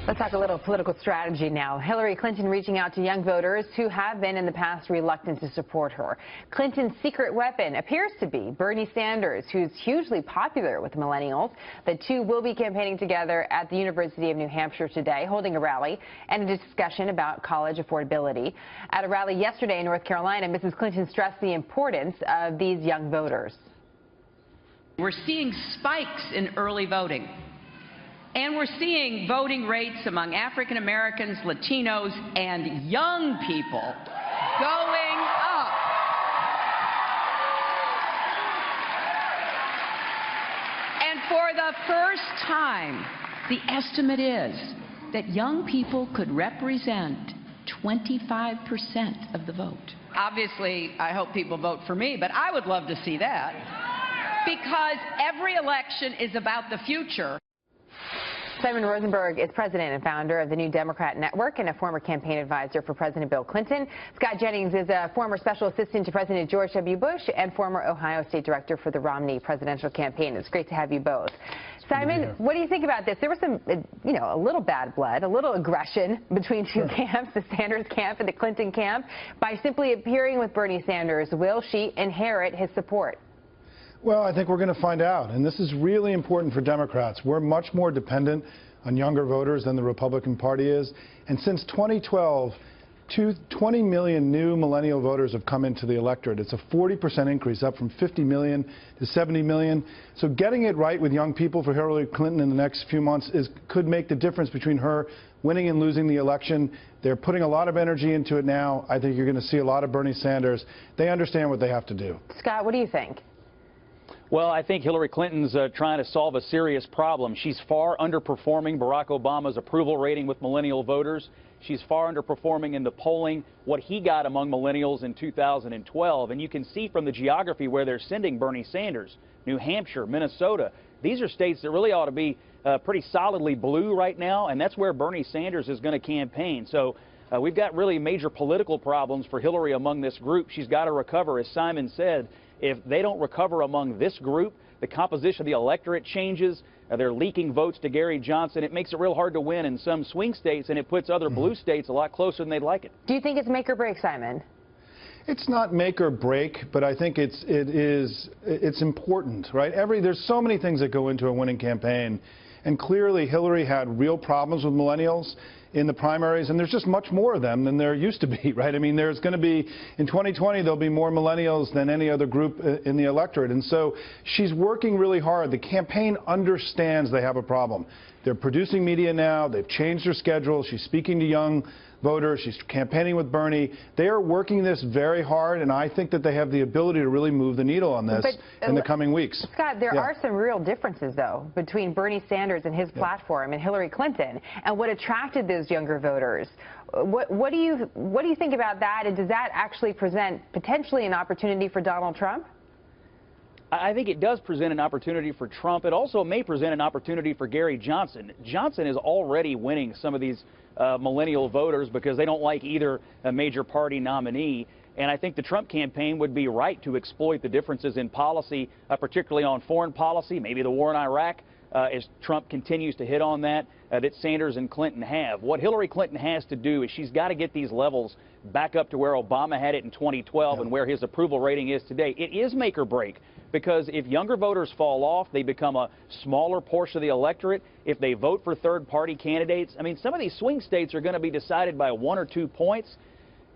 Let's talk a little political strategy now. Hillary Clinton reaching out to young voters who have been in the past reluctant to support her. Clinton's secret weapon appears to be Bernie Sanders, who's hugely popular with millennials. The two will be campaigning together at the University of New Hampshire today, holding a rally and a discussion about college affordability. At a rally yesterday in North Carolina, Mrs. Clinton stressed the importance of these young voters. We're seeing spikes in early voting. And we're seeing voting rates among African Americans, Latinos, and young people going up. And for the first time, the estimate is that young people could represent 25% of the vote. Obviously, I hope people vote for me, but I would love to see that. Because every election is about the future. Simon Rosenberg is president and founder of the New Democrat Network and a former campaign advisor for President Bill Clinton. Scott Jennings is a former special assistant to President George W. Bush and former Ohio State director for the Romney presidential campaign. It's great to have you both. Simon, what do you think about this? There was some, a little bad blood, a little aggression between two camps, the Sanders camp and the Clinton camp. By simply appearing with Bernie Sanders, will she inherit his support? Well, I think we're going to find out, and this is really important for Democrats. We're much more dependent on younger voters than the Republican Party is, and since 2012, 20 million new millennial voters have come into the electorate. It's a 40% increase, up from 50 million to 70 million. So getting it right with young people for Hillary Clinton in the next few months could make the difference between her winning and losing the election. They're putting a lot of energy into it now. I think you're going to see a lot of Bernie Sanders. They understand what they have to do. Scott, what do you think? Well, I think Hillary Clinton's trying to solve a serious problem. She's far underperforming Barack Obama's approval rating with millennial voters. She's far underperforming in the polling what he got among millennials in 2012. And you can see from the geography where they're sending Bernie Sanders, New Hampshire, Minnesota. These are states that really ought to be pretty solidly blue right now, and that's where Bernie Sanders is going to campaign. So we've got really major political problems for Hillary among this group. She's got to recover, as Simon said. If they don't recover among this group, the composition of the electorate changes. They're leaking votes to Gary Johnson. It makes it real hard to win in some swing states, and it puts other blue states a lot closer than they'd like it. Do you think it's make or break, Simon? It's not make or break, but I think it's important, right? There's so many things that go into a winning campaign, and clearly Hillary had real problems with millennials in the primaries, and there's just much more of them than there used to be, right? I mean, there's going to be, in 2020, there'll be more millennials than any other group in the electorate, and so she's working really hard. The campaign understands they have a problem. They're producing media now. They've changed their schedule. She's speaking to young voters. She's campaigning with Bernie. They are working this very hard, and I think that they have the ability to really move the needle on this in the coming weeks. Scott, there are some real differences, though, between Bernie Sanders and his platform and Hillary Clinton, and what attracted those younger voters. What do you think about that, and does that actually present potentially an opportunity for Donald Trump? I think it does present an opportunity for Trump. It also may present an opportunity for Gary Johnson. Johnson is already winning some of these millennial voters because they don't like either a major party nominee. And I think the Trump campaign would be right to exploit the differences in policy, particularly on foreign policy, maybe the war in Iraq, as Trump continues to hit on that Sanders and Clinton have. What Hillary Clinton has to do is she's got to get these levels back up to where Obama had it in 2012 and where his approval rating is today. It is make or break, because if younger voters fall off, they become a smaller portion of the electorate. If they vote for third-party candidates, I mean, some of these swing states are going to be decided by 1 or 2 points.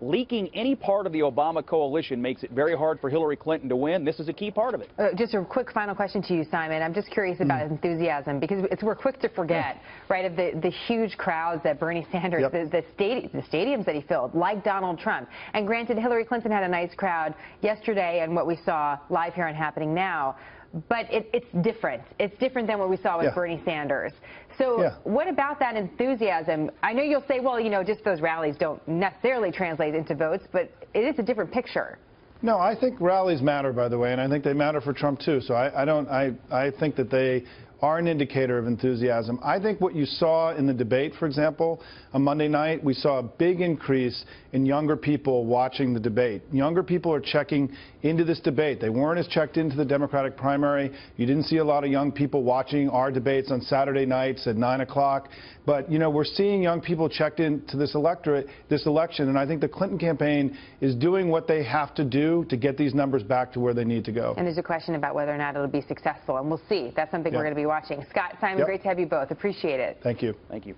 Leaking any part of the Obama coalition makes it very hard for Hillary Clinton to win. This is a key part of it. Just a quick final question to you, Simon. I'm just curious about enthusiasm, because we're quick to forget, right, of the huge crowds that Bernie Sanders, the stadiums that he filled, like Donald Trump. And granted, Hillary Clinton had a nice crowd yesterday and what we saw live here on Happening Now. But it's different. It's different than what we saw with Bernie Sanders. So what about that enthusiasm? I know you'll say, well, just those rallies don't necessarily translate into votes, but it is a different picture. No, I think rallies matter, by the way, and I think they matter for Trump, too. So I think that they are an indicator of enthusiasm. I think what you saw in the debate, for example, on Monday night, we saw a big increase in younger people watching the debate. Younger people are checking into this debate. They weren't as checked into the Democratic primary. You didn't see a lot of young people watching our debates on Saturday nights at 9 o'clock. But, you know, we're seeing young people checked into this election, and I think the Clinton campaign is doing what they have to do to get these numbers back to where they need to go. And there's a question about whether or not it'll be successful, and we'll see. That's something we're going to be watching. Scott, Simon, great to have you both. Appreciate it. Thank you. Thank you.